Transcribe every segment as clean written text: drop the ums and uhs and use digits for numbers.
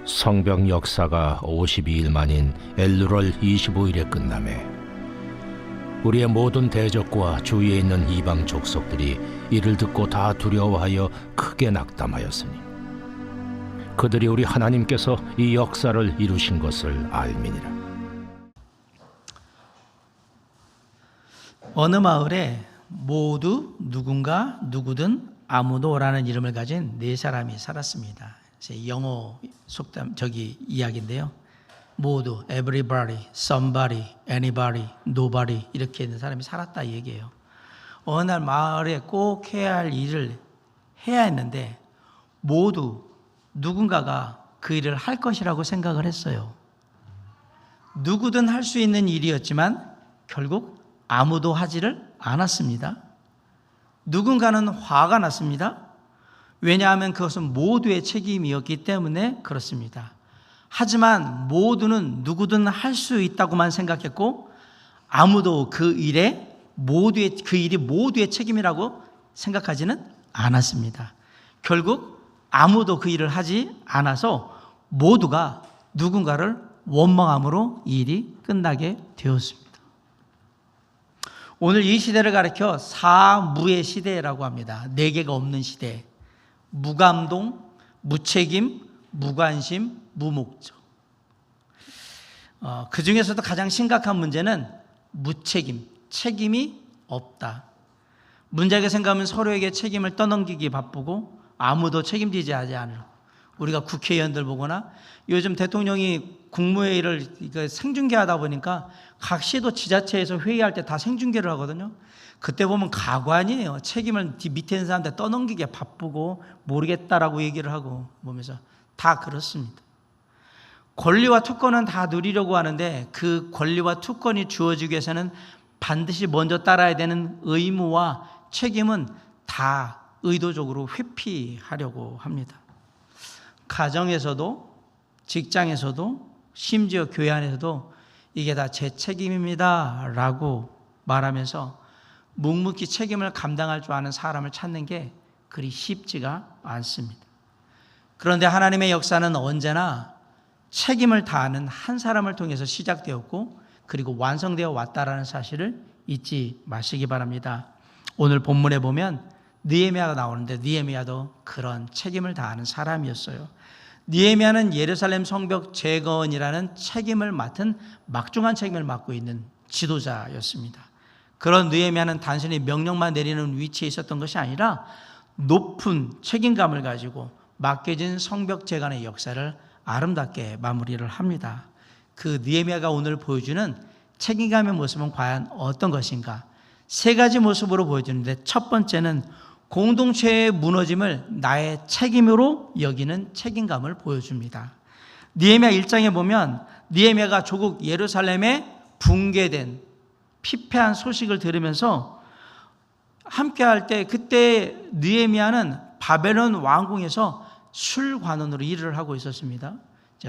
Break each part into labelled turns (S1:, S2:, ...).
S1: 성벽 역사가 52일 만인 엘루럴 25일에 끝나매 우리의 모든 대적과 주위에 있는 이방 족속들이 이를 듣고 다 두려워하여 크게 낙담하였으니 그들이 우리 하나님께서 이 역사를 이루신 것을 알미니라.
S2: 어느 마을에 모두 누구든 아무도라는 이름을 가진 네 사람이 살았습니다. 영어 속담 이야기인데요. 모두, everybody, somebody, anybody, nobody 이렇게 있는 사람이 살았다 이 얘기예요. 어느 날 마을에 꼭 해야 할 일을 해야 했는데 모두 누군가가 그 일을 할 것이라고 생각을 했어요. 누구든 할 수 있는 일이었지만 결국 아무도 하지를 않았습니다. 누군가는 화가 났습니다. 왜냐하면 그것은 모두의 책임이었기 때문에 그렇습니다. 하지만 모두는 누구든 할 수 있다고만 생각했고 아무도 그 일이 모두의 책임이라고 생각하지는 않았습니다. 결국 아무도 그 일을 하지 않아서 모두가 누군가를 원망함으로 이 일이 끝나게 되었습니다. 오늘 이 시대를 가리켜 사무의 시대라고 합니다. 네 개가 없는 시대. 무감동, 무책임, 무관심, 무목적. 그 중에서도 가장 심각한 문제는 무책임, 책임이 없다. 문제가 생각하면 서로에게 책임을 떠넘기기 바쁘고 아무도 책임지지 않으려고. 우리가 국회의원들 보거나 요즘 대통령이 국무회의를 생중계하다 보니까 각 시도 지자체에서 회의할 때 다 생중계를 하거든요. 그때 보면 가관이에요. 책임을 밑에 있는 사람한테 떠넘기기에 바쁘고 모르겠다라고 얘기를 하고 보면서 다 그렇습니다. 권리와 특권은 다 누리려고 하는데 그 권리와 특권이 주어지기 위해서는 반드시 먼저 따라야 되는 의무와 책임은 다 의도적으로 회피하려고 합니다. 가정에서도 직장에서도 심지어 교회 안에서도 이게 다 제 책임입니다 라고 말하면서 묵묵히 책임을 감당할 줄 아는 사람을 찾는 게 그리 쉽지가 않습니다. 그런데 하나님의 역사는 언제나 책임을 다하는 한 사람을 통해서 시작되었고 그리고 완성되어 왔다라는 사실을 잊지 마시기 바랍니다. 오늘 본문에 보면 느헤미야가 나오는데 느헤미야도 그런 책임을 다하는 사람이었어요. 느헤미야는 예루살렘 성벽 재건이라는 책임을 맡은 막중한 책임을 맡고 있는 지도자였습니다. 그런 느헤미야는 단순히 명령만 내리는 위치에 있었던 것이 아니라 높은 책임감을 가지고 맡겨진 성벽 재건의 역사를 아름답게 마무리를 합니다. 그 느헤미야가 오늘 보여주는 책임감의 모습은 과연 어떤 것인가? 세 가지 모습으로 보여주는데 첫 번째는 공동체의 무너짐을 나의 책임으로 여기는 책임감을 보여줍니다. 느헤미야 1장에 보면 느헤미야가 조국 예루살렘에 붕괴된 피폐한 소식을 들으면서 함께할 때 그때 느헤미야는 바벨론 왕궁에서 술관원으로 일을 하고 있었습니다.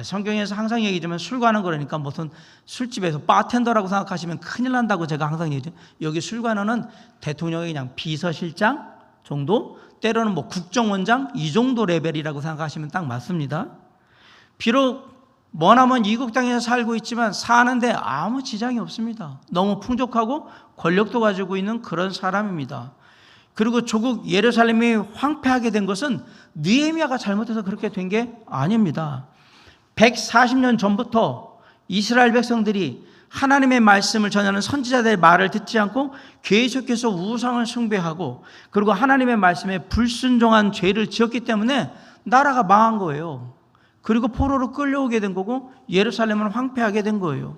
S2: 성경에서 항상 얘기하지만 술관원 그러니까 무슨 술집에서 바텐더라고 생각하시면 큰일 난다고 제가 항상 얘기하죠. 여기 술관원은 대통령의 그냥 비서실장 정도, 때로는 국정원장 이 정도 레벨이라고 생각하시면 딱 맞습니다. 비록 머나먼 이국 땅에서 살고 있지만 사는데 아무 지장이 없습니다. 너무 풍족하고 권력도 가지고 있는 그런 사람입니다. 그리고 조국 예루살렘이 황폐하게 된 것은 느헤미야가 잘못해서 그렇게 된 게 아닙니다. 140년 전부터 이스라엘 백성들이 하나님의 말씀을 전하는 선지자들의 말을 듣지 않고 계속해서 우상을 숭배하고 그리고 하나님의 말씀에 불순종한 죄를 지었기 때문에 나라가 망한 거예요. 그리고 포로로 끌려오게 된 거고 예루살렘은 황폐하게 된 거예요.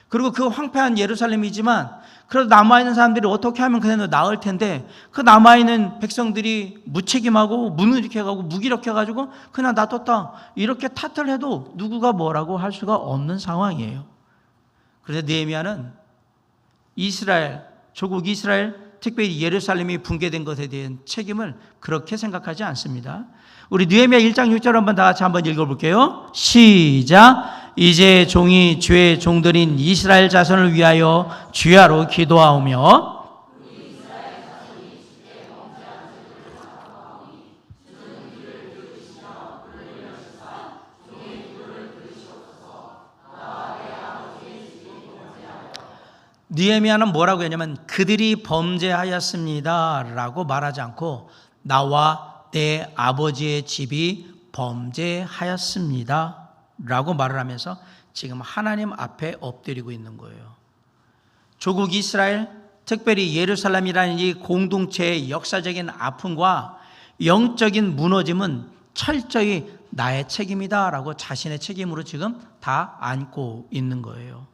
S2: 그리고 그 황폐한 예루살렘이지만 그래도 남아있는 사람들이 어떻게 하면 그래도 나을 텐데 그 남아있는 백성들이 무책임하고 무능력해가고 무기력해가지고 그냥 놔뒀다 이렇게 탓을 해도 누구가 뭐라고 할 수가 없는 상황이에요. 그래서 느헤미야는 조국 이스라엘, 특별히 예루살렘이 붕괴된 것에 대한 책임을 그렇게 생각하지 않습니다. 우리 느헤미야 1장 6절 한번 다 같이 한번 읽어볼게요. 시작. 이제 종이 주의 종들인 이스라엘 자손을 위하여 주야로 기도하오며 느헤미야는 뭐라고 했냐면 그들이 범죄하였습니다 라고 말하지 않고 나와 내 아버지의 집이 범죄하였습니다 라고 말을 하면서 지금 하나님 앞에 엎드리고 있는 거예요. 조국 이스라엘, 특별히 예루살렘이라는 이 공동체의 역사적인 아픔과 영적인 무너짐은 철저히 나의 책임이다 라고 자신의 책임으로 지금 다 안고 있는 거예요.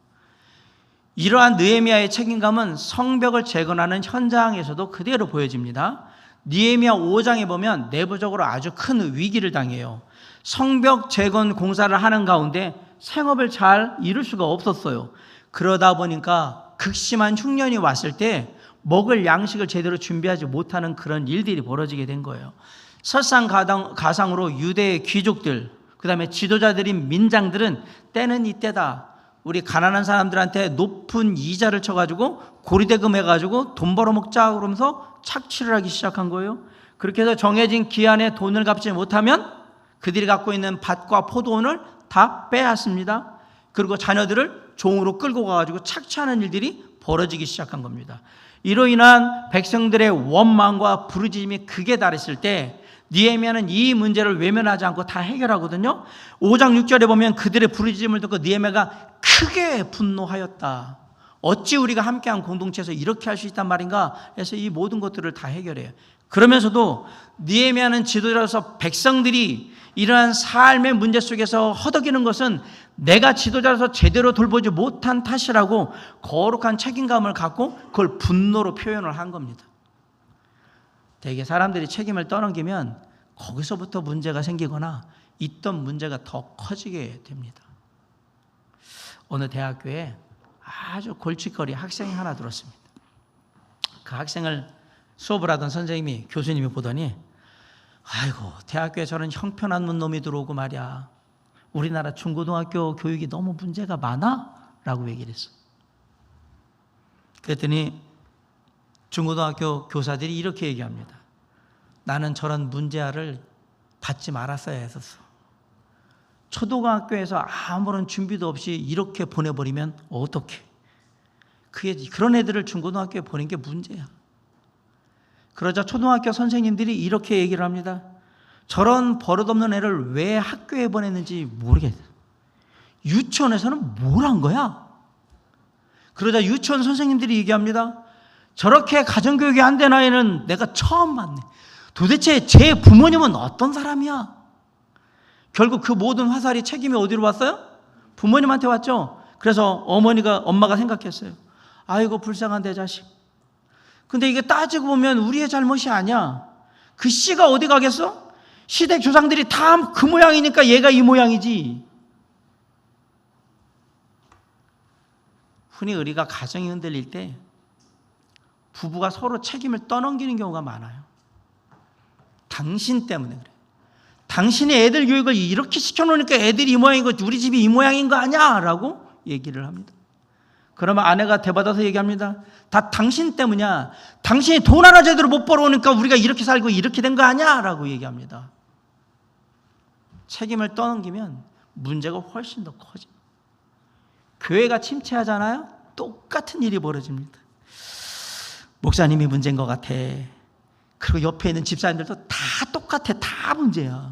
S2: 이러한 느헤미야의 책임감은 성벽을 재건하는 현장에서도 그대로 보여집니다. 느헤미야 5장에 보면 내부적으로 아주 큰 위기를 당해요. 성벽 재건 공사를 하는 가운데 생업을 잘 이룰 수가 없었어요. 그러다 보니까 극심한 흉년이 왔을 때 먹을 양식을 제대로 준비하지 못하는 그런 일들이 벌어지게 된 거예요. 설상가상으로 유대의 귀족들, 그 다음에 지도자들인 민장들은 때는 이때다, 우리 가난한 사람들한테 높은 이자를 쳐가지고 고리대금 해가지고 돈 벌어먹자 그러면서 착취를 하기 시작한 거예요. 그렇게 해서 정해진 기한에 돈을 갚지 못하면 그들이 갖고 있는 밭과 포도원을 다 빼앗습니다. 그리고 자녀들을 종으로 끌고 가가지고 착취하는 일들이 벌어지기 시작한 겁니다. 이로 인한 백성들의 원망과 부르짖음이 극에 달했을 때 느헤미야는 이 문제를 외면하지 않고 다 해결하거든요. 5장 6절에 보면 그들의 부르짖음을 듣고 느헤미야가 크게 분노하였다. 어찌 우리가 함께한 공동체에서 이렇게 할 수 있단 말인가 해서 이 모든 것들을 다 해결해요. 그러면서도 느헤미야는 지도자로서 백성들이 이러한 삶의 문제 속에서 허덕이는 것은 내가 지도자로서 제대로 돌보지 못한 탓이라고 거룩한 책임감을 갖고 그걸 분노로 표현을 한 겁니다. 대개 사람들이 책임을 떠넘기면 거기서부터 문제가 생기거나 있던 문제가 더 커지게 됩니다. 어느 대학교에 아주 골칫거리 학생이 하나 들었습니다. 그 학생을 수업을 하던 선생님이, 교수님이 보더니 아이고, 대학교에 저런 형편없는 놈이 들어오고 말이야, 우리나라 중고등학교 교육이 너무 문제가 많아? 라고 얘기를 했어. 그랬더니 중고등학교 교사들이 이렇게 얘기합니다. 나는 저런 문제아를 받지 말았어야 했었어. 초등학교에서 아무런 준비도 없이 이렇게 보내버리면 어떡해. 그런 애들을 중고등학교에 보낸 게 문제야. 그러자 초등학교 선생님들이 이렇게 얘기를 합니다. 저런 버릇없는 애를 왜 학교에 보냈는지 모르겠어. 유치원에서는 뭘 한 거야? 그러자 유치원 선생님들이 얘기합니다. 저렇게 가정교육이 안 된 아이는 내가 처음 봤네. 도대체 제 부모님은 어떤 사람이야? 결국 그 모든 화살이 책임이 어디로 왔어요? 부모님한테 왔죠. 그래서 엄마가 생각했어요. 아이고, 불쌍한 내 자식. 근데 이게 따지고 보면 우리의 잘못이 아니야. 그 씨가 어디 가겠어? 시댁 조상들이 다 그 모양이니까 얘가 이 모양이지. 흔히 우리가 가정이 흔들릴 때 부부가 서로 책임을 떠넘기는 경우가 많아요. 당신 때문에 그래. 당신이 애들 교육을 이렇게 시켜놓으니까 애들이 이 모양인 거지, 우리 집이 이 모양인 거 아니야? 라고 얘기를 합니다. 그러면 아내가 대받아서 얘기합니다. 다 당신 때문이야. 당신이 돈 하나 제대로 못 벌어오니까 우리가 이렇게 살고 이렇게 된 거 아니야? 라고 얘기합니다. 책임을 떠넘기면 문제가 훨씬 더 커집니다. 교회가 침체하잖아요? 똑같은 일이 벌어집니다. 목사님이 문제인 것 같아. 그리고 옆에 있는 집사님들도 다 똑같아. 다 문제야.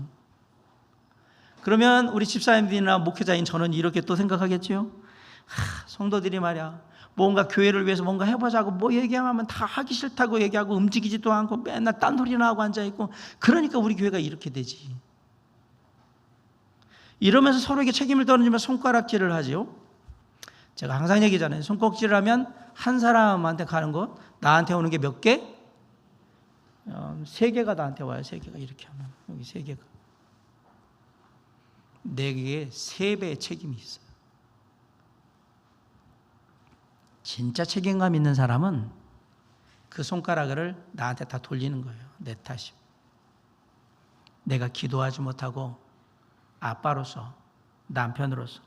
S2: 그러면 우리 집사님들이나 목회자인 저는 이렇게 또 생각하겠죠. 성도들이 말이야, 뭔가 교회를 위해서 뭔가 해보자고 뭐 얘기하면 다 하기 싫다고 얘기하고 움직이지도 않고 맨날 딴소리나 하고 앉아있고, 그러니까 우리 교회가 이렇게 되지. 이러면서 서로에게 책임을 떠넘기며 손가락질을 하죠. 제가 항상 얘기잖아요. 손꼽질을 하면 한 사람한테 가는 것, 나한테 오는 게 몇 개? 3개가 나한테 와요. 3개가 이렇게 하면 여기 3개가. 내게 3배의 책임이 있어요. 진짜 책임감 있는 사람은 그 손가락을 나한테 다 돌리는 거예요. 내 탓이. 내가 기도하지 못하고 아빠로서, 남편으로서,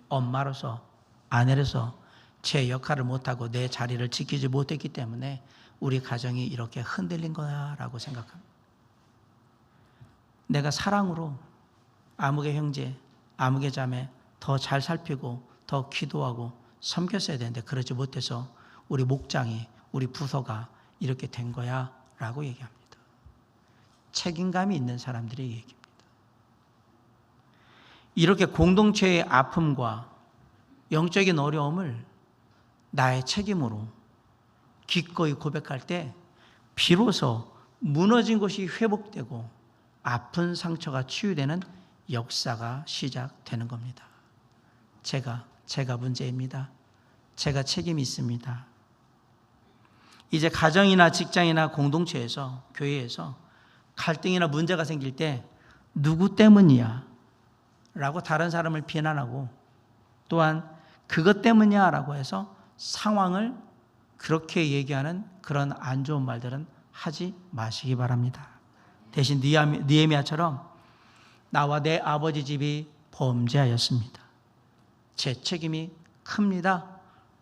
S2: 엄마로서, 아내로서 제 역할을 못하고 내 자리를 지키지 못했기 때문에 우리 가정이 이렇게 흔들린 거야라고 생각합니다. 내가 사랑으로 아무개 형제, 아무개 자매 더 잘 살피고 더 기도하고 섬겼어야 되는데 그러지 못해서 우리 목장이, 우리 부서가 이렇게 된 거야 라고 얘기합니다. 책임감이 있는 사람들의 얘기입니다. 이렇게 공동체의 아픔과 영적인 어려움을 나의 책임으로 기꺼이 고백할 때 비로소 무너진 곳이 회복되고 아픈 상처가 치유되는 역사가 시작되는 겁니다. 제가 문제입니다. 제가 책임이 있습니다. 이제 가정이나 직장이나 공동체에서, 교회에서 갈등이나 문제가 생길 때 누구 때문이야? 라고 다른 사람을 비난하고 또한 그것 때문이야 라고 해서 상황을 그렇게 얘기하는 그런 안 좋은 말들은 하지 마시기 바랍니다. 대신 느헤미야처럼 나와 내 아버지 집이 범죄하였습니다. 제 책임이 큽니다.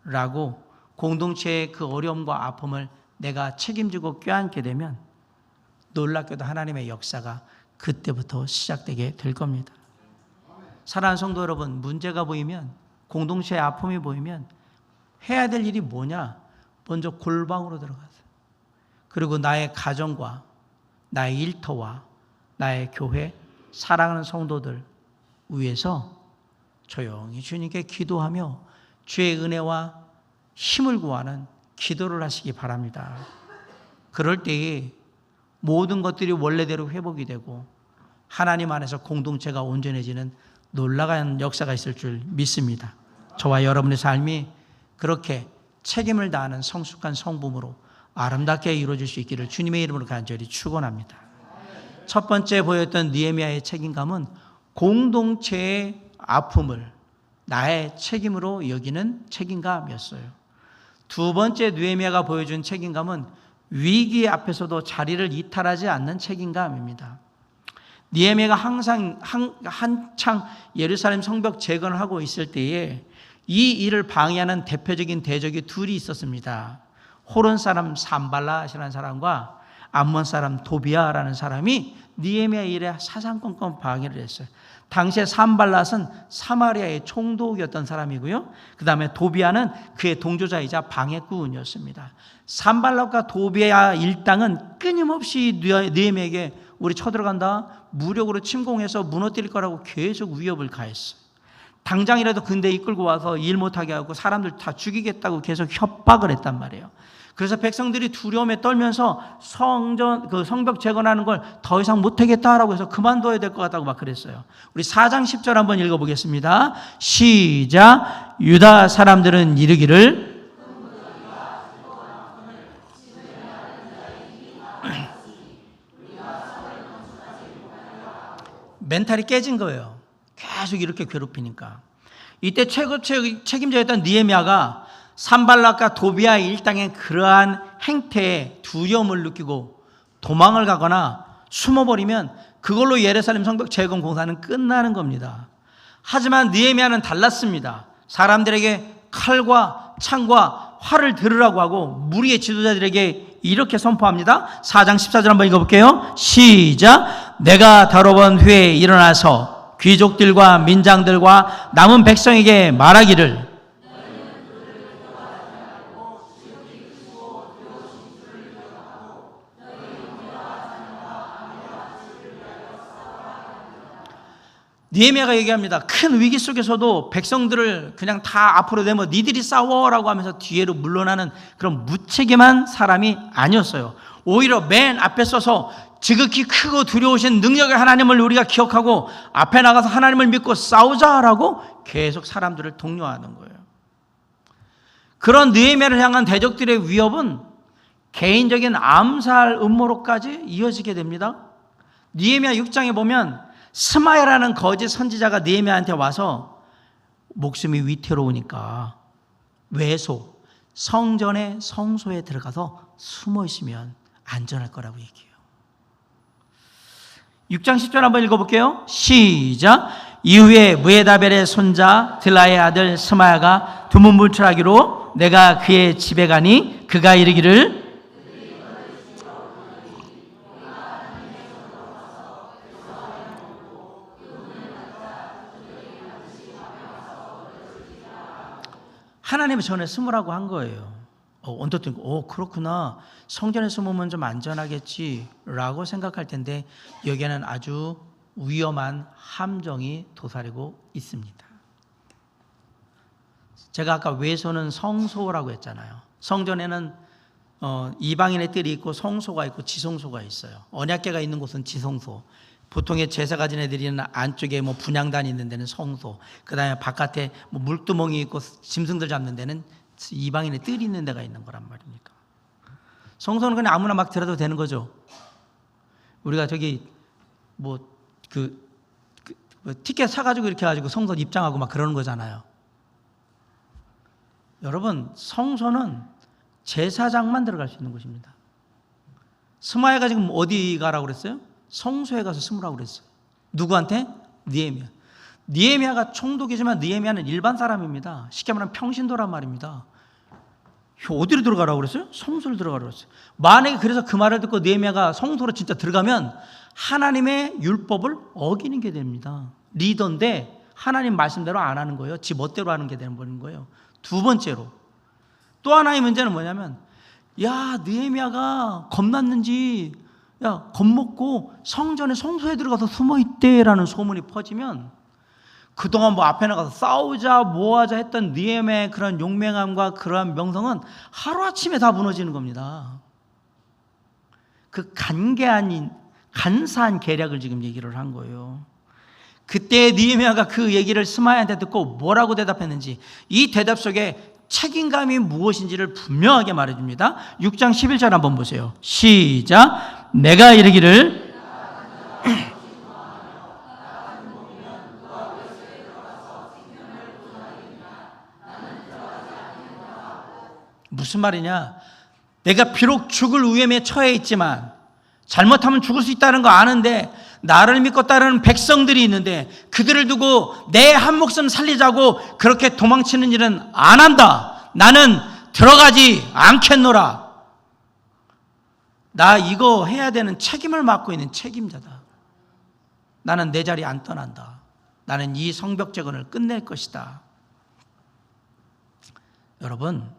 S2: 라고 공동체의 그 어려움과 아픔을 내가 책임지고 껴안게 되면 놀랍게도 하나님의 역사가 그때부터 시작되게 될 겁니다. 사랑하는 성도 여러분, 문제가 보이면, 공동체의 아픔이 보이면 해야 될 일이 뭐냐? 먼저 골방으로 들어가세요. 그리고 나의 가정과 나의 일터와 나의 교회, 사랑하는 성도들 위해서 조용히 주님께 기도하며 주의 은혜와 힘을 구하는 기도를 하시기 바랍니다. 그럴 때에 모든 것들이 원래대로 회복이 되고 하나님 안에서 공동체가 온전해지는 놀라운 역사가 있을 줄 믿습니다. 저와 여러분의 삶이 그렇게 책임을 다하는 성숙한 성품으로 아름답게 이루어질 수 있기를 주님의 이름으로 간절히 축원합니다. 첫 번째 보였던 느헤미야의 책임감은 공동체의 아픔을 나의 책임으로 여기는 책임감이었어요. 두 번째 느헤미야가 보여준 책임감은 위기 앞에서도 자리를 이탈하지 않는 책임감입니다. 느헤미야가 한창 예루살렘 성벽 재건을 하고 있을 때에 이 일을 방해하는 대표적인 대적이 둘이 있었습니다. 호론 사람 산발랏이라는 사람과 암몬 사람 도비아라는 사람이 느헤미야 일에 사상권권 방해를 했어요. 당시에 산발랏은 사마리아의 총독이었던 사람이고요. 그 다음에 도비아는 그의 동조자이자 방해꾼이었습니다. 산발랏과 도비아 일당은 끊임없이 느헤미야에게 우리 쳐들어간다, 무력으로 침공해서 무너뜨릴 거라고 계속 위협을 가했어요. 당장이라도 근대 이끌고 와서 일 못하게 하고 사람들 다 죽이겠다고 계속 협박을 했단 말이에요. 그래서 백성들이 두려움에 떨면서 성벽 재건하는 걸 더 이상 못하겠다라고 해서 그만둬야 될 것 같다고 막 그랬어요. 우리 4장 10절 한번 읽어보겠습니다. 시작. 유다 사람들은 이르기를 멘탈이 깨진 거예요. 계속 이렇게 괴롭히니까. 이때 책임자였던 느헤미야가 산발랏과 도비아 일당의 그러한 행태에 두려움을 느끼고 도망을 가거나 숨어버리면 그걸로 예루살렘 성벽 재건 공사는 끝나는 겁니다. 하지만 느헤미야는 달랐습니다. 사람들에게 칼과 창과 활을 들으라고 하고 무리의 지도자들에게 이렇게 선포합니다. 4장 14절 한번 읽어볼게요. 시작. 내가 다뤄본 후에 일어나서 귀족들과 민장들과 남은 백성에게 말하기를 느헤미야가 얘기합니다. 큰 위기 속에서도 백성들을 그냥 다 앞으로 내면 니들이 싸워라고 하면서 뒤로 물러나는 그런 무책임한 사람이 아니었어요. 오히려 맨 앞에 서서 지극히 크고 두려우신 능력의 하나님을 우리가 기억하고 앞에 나가서 하나님을 믿고 싸우자라고 계속 사람들을 독려하는 거예요. 그런 느헤미야를 향한 대적들의 위협은 개인적인 암살 음모로까지 이어지게 됩니다. 느헤미야 6장에 보면 스마야라는 거짓 선지자가 느헤미야한테 와서 목숨이 위태로우니까 외소, 성전의 성소에 들어가서 숨어 있으면 안전할 거라고 얘기해요. 6장 10절 한번 읽어볼게요. 시작. 이후에 무에다벨의 손자 들라의 아들 스마야가 두문불출하기로 내가 그의 집에 가니 그가 이르기를 하나님의 전에 숨으라고 한 거예요. 언뜻 듣고 그렇구나. 성전에 숨으면 좀 안전하겠지라고 생각할 텐데 여기에는 아주 위험한 함정이 도사리고 있습니다. 제가 아까 외소는 성소라고 했잖아요. 성전에는 이방인의 뜰이 있고 성소가 있고 지성소가 있어요. 언약궤가 있는 곳은 지성소, 보통의 제사가 지낸 애들이 안쪽에 뭐 분향단이 있는 데는 성소, 그 다음에 바깥에 뭐 물두멍이 있고 짐승들 잡는 데는 이방인의 뜰이 있는 데가 있는 거란 말입니까? 성소는 그냥 아무나 막 들어도 되는 거죠. 우리가 저기 뭐 티켓 사가지고 이렇게 해가지고 성소 입장하고 막 그러는 거잖아요. 여러분, 성소는 제사장만 들어갈 수 있는 곳입니다. 스마야가 지금 어디 가라고 그랬어요? 성소에 가서 숨으라고 그랬어요. 누구한테? 느헤미야. 느헤미야가 총독이지만 느헤미야는 일반 사람입니다. 쉽게 말하면 평신도란 말입니다. 어디로 들어가라고 그랬어요? 성소를 들어가라고 그랬어요. 만약에 그래서 그 말을 듣고 느헤미야가 성소로 진짜 들어가면 하나님의 율법을 어기는 게 됩니다. 리더인데 하나님 말씀대로 안 하는 거예요. 지 멋대로 하는 게 되는 거예요. 두 번째로 또 하나의 문제는 뭐냐면, 야, 느헤미야가 겁났는지 겁먹고 성전에 성소에 들어가서 숨어있대라는 소문이 퍼지면 그동안 뭐 앞에 나가서 싸우자 뭐하자 했던 느헤미야의 그런 용맹함과 그러한 명성은 하루아침에 다 무너지는 겁니다. 그 간사한 계략을 지금 얘기를 한 거예요. 그때 느헤미야가 그 얘기를 스마야한테 듣고 뭐라고 대답했는지, 이 대답 속에 책임감이 무엇인지를 분명하게 말해줍니다. 6장 11절 한번 보세요. 시작. 내가 이르기를 무슨 말이냐? 내가 비록 죽을 위험에 처해 있지만, 잘못하면 죽을 수 있다는 거 아는데 나를 믿고 따르는 백성들이 있는데 그들을 두고 내 한 목숨 살리자고 그렇게 도망치는 일은 안 한다. 나는 들어가지 않겠노라. 나 이거 해야 되는 책임을 맡고 있는 책임자다. 나는 내 자리 안 떠난다. 나는 이 성벽재건을 끝낼 것이다. 여러분,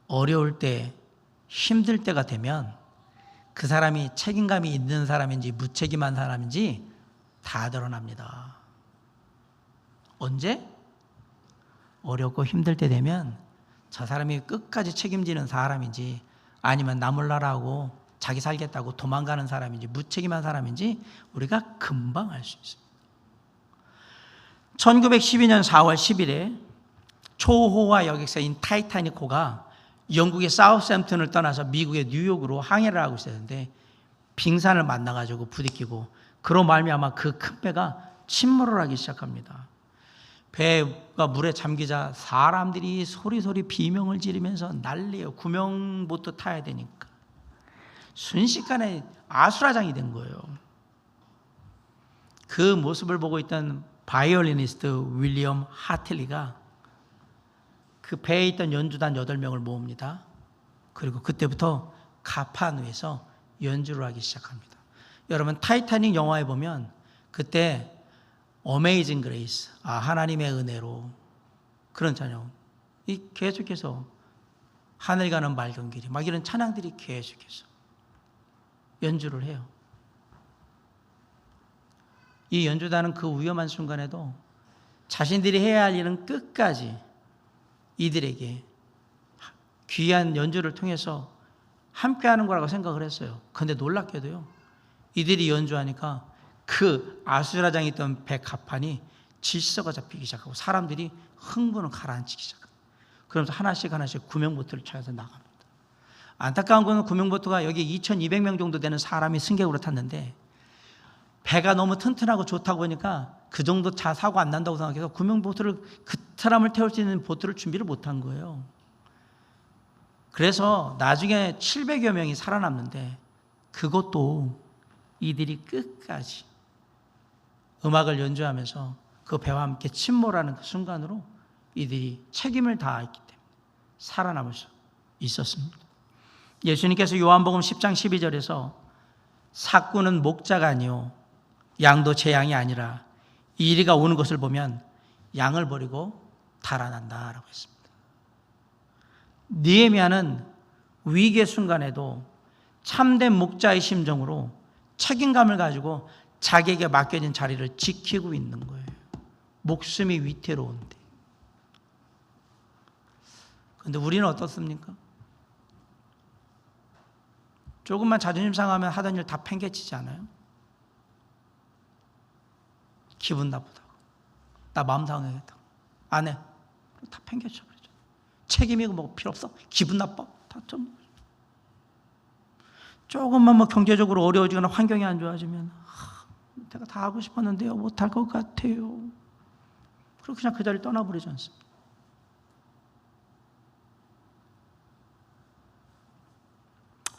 S2: 어려울 때, 힘들 때가 되면 그 사람이 책임감이 있는 사람인지 무책임한 사람인지 다 드러납니다. 언제? 어렵고 힘들 때 되면 저 사람이 끝까지 책임지는 사람인지 아니면 나 몰라라고 자기 살겠다고 도망가는 사람인지 무책임한 사람인지 우리가 금방 알 수 있습니다. 1912년 4월 10일에 초호화 여객선인 타이타닉호가 영국의 사우스햄튼을 떠나서 미국의 뉴욕으로 항해를 하고 있었는데 빙산을 만나가지고 부딪히고 그로 말미암아 그 큰 배가 침몰을 하기 시작합니다. 배가 물에 잠기자 사람들이 소리소리 비명을 지르면서 난리예요. 구명보트 타야 되니까. 순식간에 아수라장이 된 거예요. 그 모습을 보고 있던 바이올리니스트 윌리엄 하틀리가 그 배에 있던 연주단 8명을 모읍니다. 그리고 그때부터 가파누에서 연주를 하기 시작합니다. 여러분, 타이타닉 영화에 보면 그때 어메이징 그레이스, 하나님의 은혜로, 그런 찬양, 이 계속해서 하늘 가는 맑은 길이, 막 이런 찬양들이 계속해서 연주를 해요. 이 연주단은 그 위험한 순간에도 자신들이 해야 할 일은 끝까지 이들에게 귀한 연주를 통해서 함께하는 거라고 생각을 했어요. 그런데 놀랍게도요, 이들이 연주하니까 그 아수라장에 있던 배 갑판이 질서가 잡히기 시작하고 사람들이 흥분을 가라앉히기 시작합니다. 그러면서 하나씩 구명보트를 찾아서 나갑니다. 안타까운 것은 구명보트가 여기 2200명 정도 되는 사람이 승객으로 탔는데 배가 너무 튼튼하고 좋다고 보니까 그 정도 사고 안 난다고 생각해서 구명보트를, 그 사람을 태울 수 있는 보트를 준비를 못한 거예요. 그래서 나중에 700여 명이 살아남는데 그것도 이들이 끝까지 음악을 연주하면서 그 배와 함께 침몰하는 그 순간으로 이들이 책임을 다했기 때문에 살아남을 수 있었습니다. 예수님께서 요한복음 10장 12절에서 삭구는 목자가 아니요 양도 제 양이 아니라 이리가 오는 것을 보면 양을 버리고 달아난다라고 했습니다. 느헤미야는 위기의 순간에도 참된 목자의 심정으로 책임감을 가지고 자기에게 맡겨진 자리를 지키고 있는 거예요. 목숨이 위태로운데. 그런데 우리는 어떻습니까? 조금만 자존심 상하면 하던 일 다 팽개치지 않아요? 기분 나쁘다고, 나 마음 상하겠다고, 안 해. 다 팽개쳐버리죠. 책임이고 뭐 필요 없어. 기분 나빠. 다 좀. 조금만 뭐 경제적으로 어려워지거나 환경이 안 좋아지면 내가 다 하고 싶었는데요, 못할 것 같아요. 그리고 그냥 그 자리를 떠나버리지 않습니다.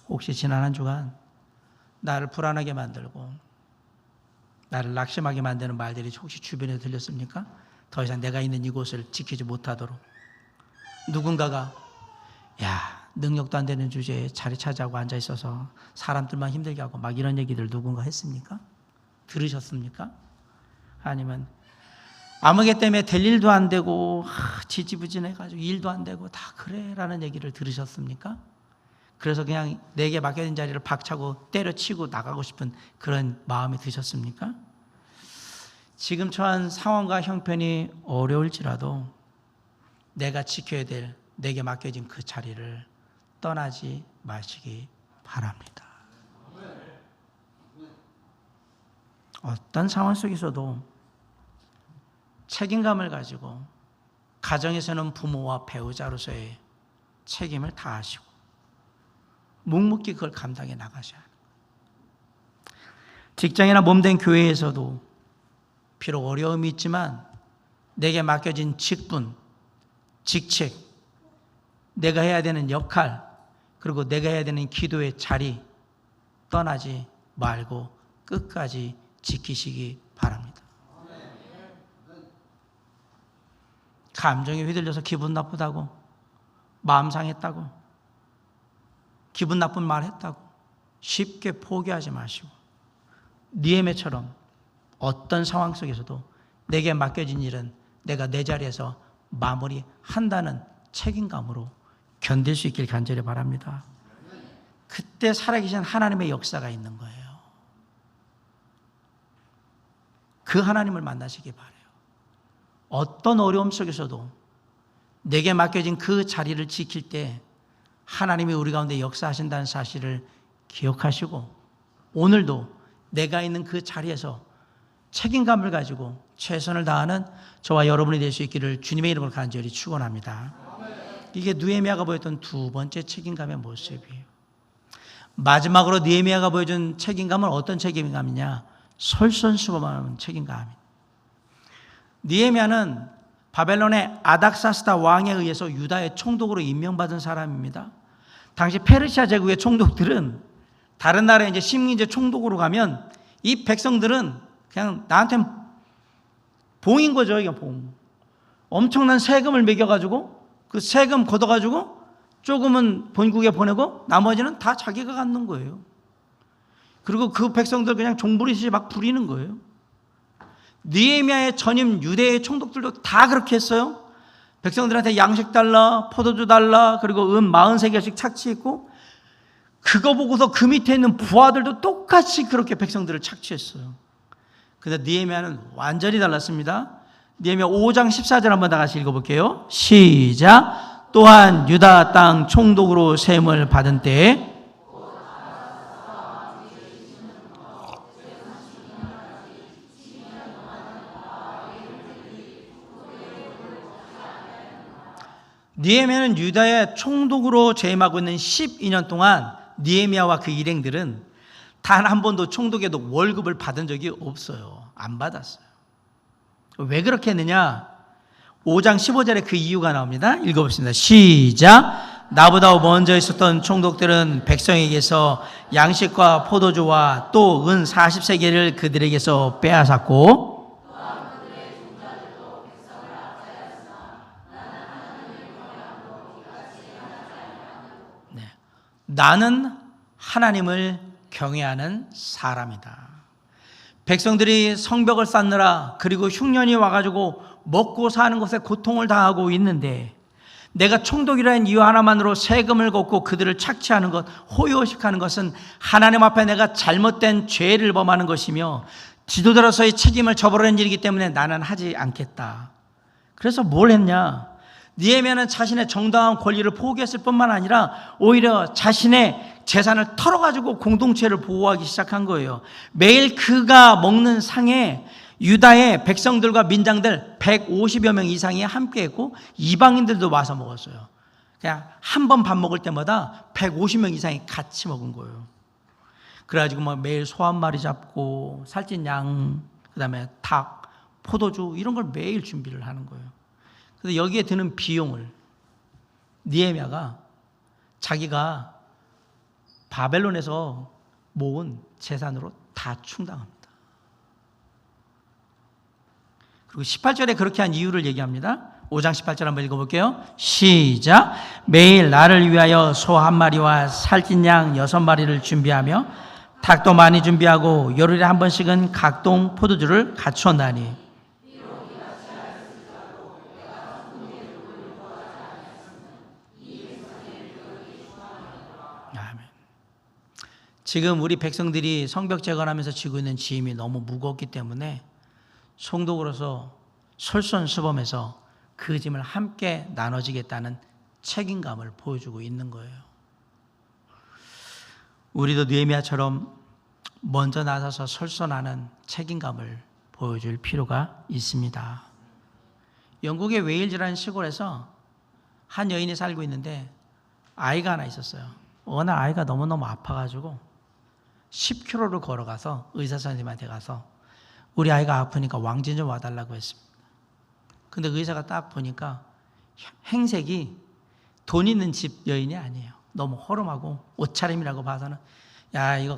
S2: 혹시 지난 한 주간 나를 불안하게 만들고 나를 낙심하게 만드는 말들이 혹시 주변에 들렸습니까? 더 이상 내가 있는 이곳을 지키지 못하도록 누군가가 능력도 안 되는 주제에 자리 차지하고 앉아 있어서 사람들만 힘들게 하고 막 이런 얘기들 누군가 했습니까? 들으셨습니까? 아니면 아무개 때문에 될 일도 안 되고 지지부진해가지고 일도 안 되고 다 그래 라는 얘기를 들으셨습니까? 그래서 그냥 내게 맡겨진 자리를 박차고 때려치고 나가고 싶은 그런 마음이 드셨습니까? 지금 처한 상황과 형편이 어려울지라도 내가 지켜야 될 내게 맡겨진 그 자리를 떠나지 마시기 바랍니다. 어떤 상황 속에서도 책임감을 가지고 가정에서는 부모와 배우자로서의 책임을 다하시고 묵묵히 그걸 감당해 나가셔야 합니다. 직장이나 몸된 교회에서도 비록 어려움이 있지만 내게 맡겨진 직분, 직책, 내가 해야 되는 역할, 그리고 내가 해야 되는 기도의 자리 떠나지 말고 끝까지 지키시기 바랍니다. 감정에 휘둘려서 기분 나쁘다고, 마음 상했다고, 기분 나쁜 말 했다고 쉽게 포기하지 마시고 느헤미야처럼 어떤 상황 속에서도 내게 맡겨진 일은 내가 내 자리에서 마무리한다는 책임감으로 견딜 수 있길 간절히 바랍니다. 그때 살아계신 하나님의 역사가 있는 거예요. 그 하나님을 만나시기 바라요. 어떤 어려움 속에서도 내게 맡겨진 그 자리를 지킬 때 하나님이 우리 가운데 역사하신다는 사실을 기억하시고 오늘도 내가 있는 그 자리에서 책임감을 가지고 최선을 다하는 저와 여러분이 될 수 있기를 주님의 이름으로 간절히 축원합니다. 이게 느헤미야가 보였던 두 번째 책임감의 모습이에요. 마지막으로 느헤미야가 보여준 책임감은 어떤 책임감이냐? 솔선수범하는 책임감입니다. 느헤미야는 바벨론의 아닥사스다 왕에 의해서 유다의 총독으로 임명받은 사람입니다. 당시 페르시아 제국의 총독들은 다른 나라에 이제 식민지 총독으로 가면 이 백성들은 그냥 나한테 봉인 거죠. 이게 봉. 엄청난 세금을 매겨가지고 그 세금 걷어가지고 조금은 본국에 보내고 나머지는 다 자기가 갖는 거예요. 그리고 그 백성들 그냥 종부리듯이 막 부리는 거예요. 느헤미야의 전임 유대의 총독들도 다 그렇게 했어요. 백성들한테 양식 달라, 포도주 달라, 그리고 43개씩 착취했고 그거 보고서 그 밑에 있는 부하들도 똑같이 그렇게 백성들을 착취했어요. 근데 느헤미야는 완전히 달랐습니다. 느헤미야 5장 14절 한번 다 같이 읽어볼게요. 시작. 또한 유다 땅 총독으로 세움을 받은 때에 느헤미야는 유다의 총독으로 재임하고 있는 12년 동안 느헤미야와 그 일행들은 단 한 번도 총독에도 월급을 받은 적이 없어요. 안 받았어요. 왜 그렇게 했느냐? 5장 15절에 그 이유가 나옵니다. 읽어보겠습니다. 시작. 나보다 먼저 있었던 총독들은 백성에게서 양식과 포도주와 또 은 40세겔을 그들에게서 빼앗았고 나는 하나님을 경외하는 사람이다. 백성들이 성벽을 쌓느라 그리고 흉년이 와가지고 먹고 사는 것에 고통을 당하고 있는데 내가 총독이라는 이유 하나만으로 세금을 걷고 그들을 착취하는 것, 호요식하는 것은 하나님 앞에 내가 잘못된 죄를 범하는 것이며 지도자로서의 책임을 저버리는 일이기 때문에 나는 하지 않겠다. 그래서 뭘 했냐? 느헤미야는 자신의 정당한 권리를 포기했을 뿐만 아니라 오히려 자신의 재산을 털어가지고 공동체를 보호하기 시작한 거예요. 매일 그가 먹는 상에 유다의 백성들과 민장들 150여 명 이상이 함께했고 이방인들도 와서 먹었어요. 그냥 한 번 밥 먹을 때마다 150명 이상이 같이 먹은 거예요. 그래가지고 막 매일 소 한 마리 잡고 살찐 양, 그다음에 닭, 포도주 이런 걸 매일 준비를 하는 거예요. 그래서 여기에 드는 비용을 느헤미야가 자기가 바벨론에서 모은 재산으로 다 충당합니다. 그리고 18절에 그렇게 한 이유를 얘기합니다. 5장 18절 한번 읽어볼게요. 시작. 매일 나를 위하여 소 한 마리와 살찐 양 6마리를 준비하며 닭도 많이 준비하고 열흘에 한 번씩은 각동 포도주를 갖추었나니. 아멘. 지금 우리 백성들이 성벽 재건하면서 지고 있는 짐이 너무 무겁기 때문에 성도로서 솔선수범해서 그 짐을 함께 나눠지겠다는 책임감을 보여주고 있는 거예요. 우리도 느헤미야처럼 먼저 나서서 솔선하는 책임감을 보여줄 필요가 있습니다. 영국의 웨일즈라는 시골에서 한 여인이 살고 있는데 아이가 하나 있었어요. 어느 아이가 너무너무 아파가지고 10km를 걸어가서 의사 선생님한테 가서 우리 아이가 아프니까 왕진 좀 와달라고 했습니다. 근데 의사가 딱 보니까 행색이 돈 있는 집 여인이 아니에요. 너무 허름하고 옷차림이라고 봐서는 야 이거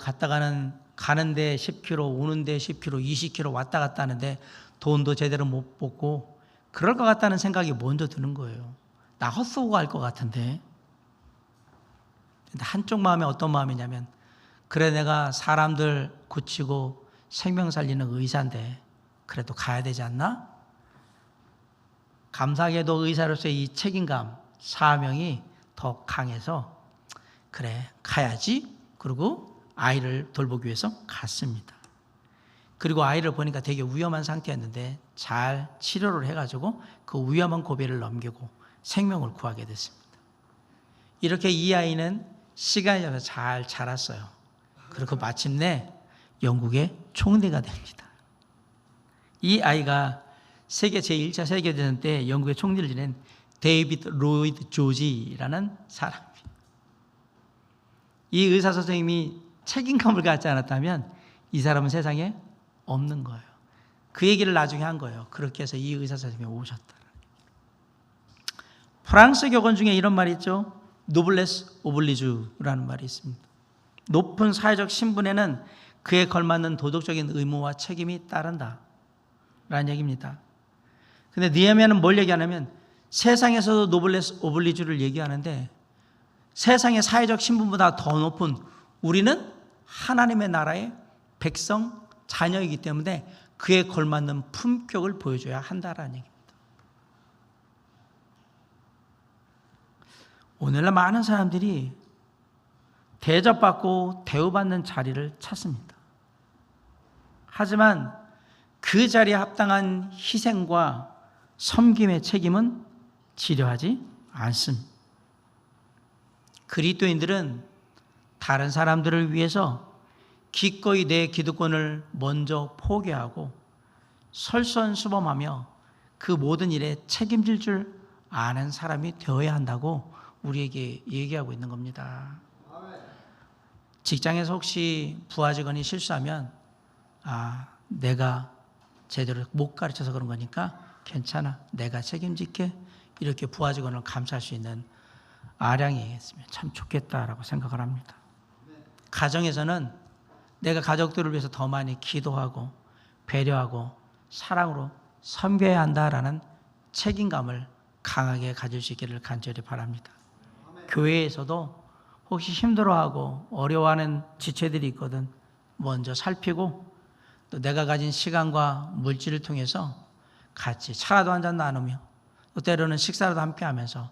S2: 가는데 10km 오는데 10km 20km 왔다 갔다 하는데 돈도 제대로 못 뽑고 그럴 것 같다는 생각이 먼저 드는 거예요. 나 헛쏘고 갈 것 같은데. 근데 한쪽 마음이 어떤 마음이냐면 그래 내가 사람들 고치고 생명 살리는 의사인데 그래도 가야 되지 않나? 감사하게도 의사로서의 이 책임감, 사명이 더 강해서 그래 가야지. 그리고 아이를 돌보기 위해서 갔습니다. 그리고 아이를 보니까 되게 위험한 상태였는데 잘 치료를 해가지고 그 위험한 고비를 넘기고 생명을 구하게 됐습니다. 이렇게 이 아이는 시간이 지나서 잘 자랐어요. 그리고 마침내 영국의 총리가 됩니다. 이 아이가 세계 제1차 세계대전 때 영국의 총리를 지낸 데이비드 로이드 조지라는 사람입니다. 이 의사 선생님이 책임감을 갖지 않았다면 이 사람은 세상에 없는 거예요. 그 얘기를 나중에 한 거예요. 그렇게 해서 이 의사 선생님이 오셨다. 프랑스 격언 중에 이런 말이 있죠. 노블레스 오블리주라는 말이 있습니다. 높은 사회적 신분에는 그에 걸맞는 도덕적인 의무와 책임이 따른다 라는 얘기입니다. 근데 느헤미야는 뭘 얘기하냐면 세상에서도 노블레스 오블리주를 얘기하는데 세상의 사회적 신분보다 더 높은 우리는 하나님의 나라의 백성, 자녀이기 때문에 그에 걸맞는 품격을 보여줘야 한다라는 얘기입니다. 오늘날 많은 사람들이 대접받고 대우받는 자리를 찾습니다. 하지만 그 자리에 합당한 희생과 섬김의 책임은 지려하지 않습니다. 그리스도인들은 다른 사람들을 위해서 기꺼이 내 기득권을 먼저 포기하고 솔선수범하며 그 모든 일에 책임질 줄 아는 사람이 되어야 한다고 우리에게 얘기하고 있는 겁니다. 직장에서 혹시 부하 직원이 실수하면 내가 제대로 못 가르쳐서 그런 거니까 괜찮아, 내가 책임질게, 이렇게 부하 직원을 감싸할 수 있는 아량이 있으면 참 좋겠다라고 생각을 합니다. 가정에서는 내가 가족들을 위해서 더 많이 기도하고 배려하고 사랑으로 섬겨야 한다라는 책임감을 강하게 가질 수 있기를 간절히 바랍니다. 교회에서도 혹시 힘들어하고 어려워하는 지체들이 있거든 먼저 살피고 또 내가 가진 시간과 물질을 통해서 같이 차라도 한잔 나누며 또 때로는 식사라도 함께 하면서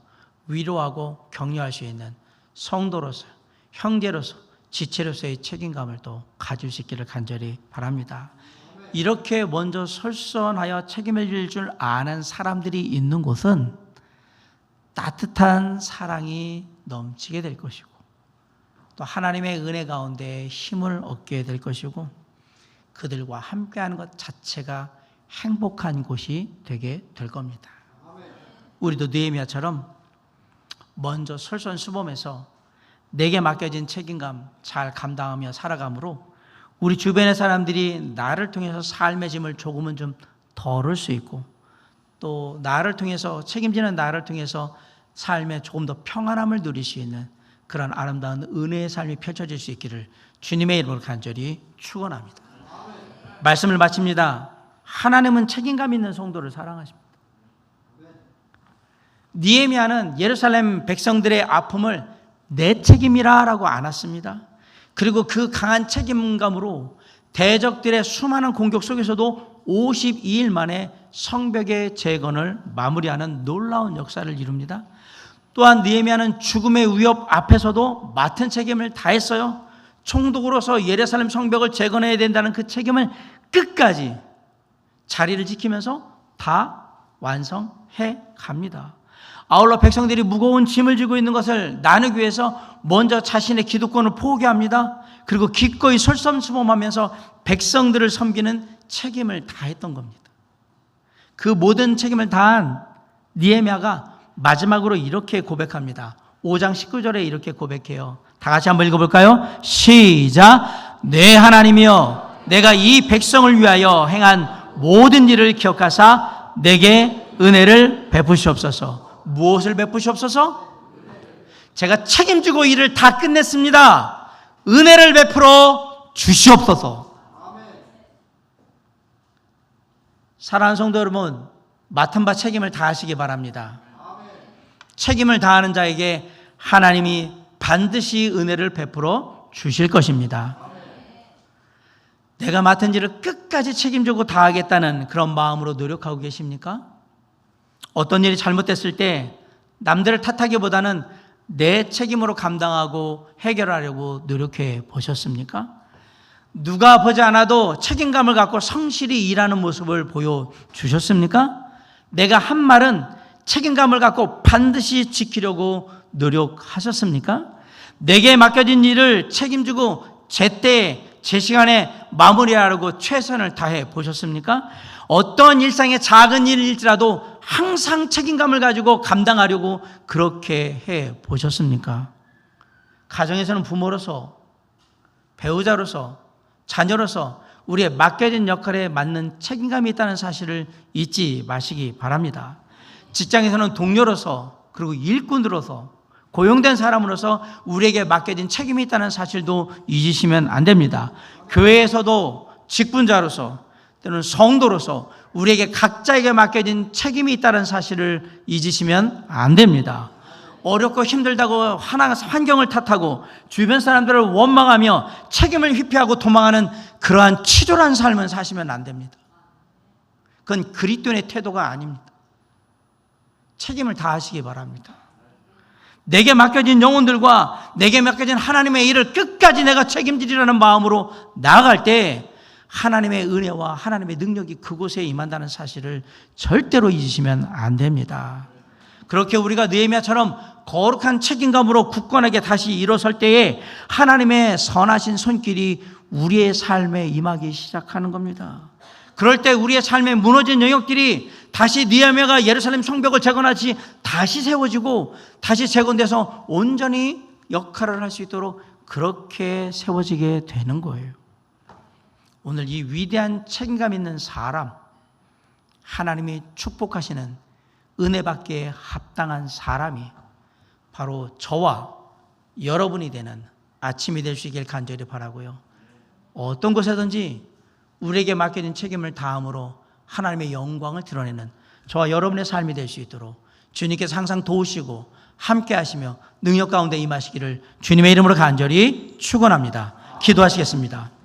S2: 위로하고 격려할 수 있는 성도로서, 형제로서, 지체로서의 책임감을 또 가질 수 있기를 간절히 바랍니다. 이렇게 먼저 솔선하여 책임을 질 줄 아는 사람들이 있는 곳은 따뜻한 사랑이 넘치게 될 것이고, 또 하나님의 은혜 가운데 힘을 얻게 될 것이고, 그들과 함께하는 것 자체가 행복한 곳이 되게 될 겁니다. 우리도 느헤미야처럼 먼저 솔선수범해서 내게 맡겨진 책임감 잘 감당하며 살아감으로 우리 주변의 사람들이 나를 통해서 삶의 짐을 조금은 좀 덜을 수 있고, 또 나를 통해서, 책임지는 나를 통해서 삶에 조금 더 평안함을 누릴 수 있는 그런 아름다운 은혜의 삶이 펼쳐질 수 있기를 주님의 이름으로 간절히 축원합니다. 말씀을 마칩니다. 하나님은 책임감 있는 성도를 사랑하십니다. 느헤미야는 예루살렘 백성들의 아픔을 내 책임이라고 안았습니다. 그리고 그 강한 책임감으로 대적들의 수많은 공격 속에서도 52일 만에 성벽의 재건을 마무리하는 놀라운 역사를 이룹니다. 또한 느헤미야는 죽음의 위협 앞에서도 맡은 책임을 다했어요. 총독으로서 예루살렘 성벽을 재건해야 된다는 그 책임을 끝까지 자리를 지키면서 다 완성해 갑니다. 아울러 백성들이 무거운 짐을 지고 있는 것을 나누기 위해서 먼저 자신의 기득권을 포기합니다. 그리고 기꺼이 솔선수범하면서 백성들을 섬기는 책임을 다했던 겁니다. 그 모든 책임을 다한 느헤미야가 마지막으로 이렇게 고백합니다. 5장 19절에 이렇게 고백해요. 다 같이 한번 읽어볼까요? 시작. 내 하나님이여, 내가 이 백성을 위하여 행한 모든 일을 기억하사 내게 은혜를 베푸시옵소서. 무엇을 베푸시옵소서? 제가 책임지고 일을 다 끝냈습니다. 은혜를 베풀어 주시옵소서. 사랑하는 성도 여러분, 맡은 바 책임을 다하시기 바랍니다. 책임을 다하는 자에게 하나님이 반드시 은혜를 베풀어 주실 것입니다. 내가 맡은 일을 끝까지 책임지고 다하겠다는 그런 마음으로 노력하고 계십니까? 어떤 일이 잘못됐을 때 남들을 탓하기보다는 내 책임으로 감당하고 해결하려고 노력해 보셨습니까? 누가 보지 않아도 책임감을 갖고 성실히 일하는 모습을 보여주셨습니까? 내가 한 말은 책임감을 갖고 반드시 지키려고 노력하셨습니까? 내게 맡겨진 일을 책임지고 제때 제 시간에 마무리하려고 최선을 다해 보셨습니까? 어떤 일상의 작은 일일지라도 항상 책임감을 가지고 감당하려고 그렇게 해 보셨습니까? 가정에서는 부모로서, 배우자로서, 자녀로서 우리의 맡겨진 역할에 맞는 책임감이 있다는 사실을 잊지 마시기 바랍니다. 직장에서는 동료로서, 그리고 일꾼으로서, 고용된 사람으로서 우리에게 맡겨진 책임이 있다는 사실도 잊으시면 안 됩니다. 교회에서도 직분자로서 또는 성도로서 우리에게 각자에게 맡겨진 책임이 있다는 사실을 잊으시면 안 됩니다. 어렵고 힘들다고 환경을 탓하고 주변 사람들을 원망하며 책임을 회피하고 도망하는 그러한 치졸한 삶은 사시면 안 됩니다. 그건 그리스도인의 태도가 아닙니다. 책임을 다하시기 바랍니다. 내게 맡겨진 영혼들과 내게 맡겨진 하나님의 일을 끝까지 내가 책임지리라는 마음으로 나아갈 때 하나님의 은혜와 하나님의 능력이 그곳에 임한다는 사실을 절대로 잊으시면 안 됩니다. 그렇게 우리가 느헤미야처럼 거룩한 책임감으로 굳건하게 다시 일어설 때에 하나님의 선하신 손길이 우리의 삶에 임하기 시작하는 겁니다. 그럴 때 우리의 삶에 무너진 영역들이 다시 느헤미야가 예루살렘 성벽을 재건하지 다시 세워지고 다시 재건돼서 온전히 역할을 할 수 있도록 그렇게 세워지게 되는 거예요. 오늘 이 위대한 책임감 있는 사람, 하나님이 축복하시는 은혜받기에 합당한 사람이 바로 저와 여러분이 되는 아침이 될 수 있길 간절히 바라고요. 어떤 곳에든지 우리에게 맡겨진 책임을 다함으로 하나님의 영광을 드러내는 저와 여러분의 삶이 될 수 있도록 주님께서 항상 도우시고 함께 하시며 능력 가운데 임하시기를 주님의 이름으로 간절히 축원합니다. 기도하시겠습니다.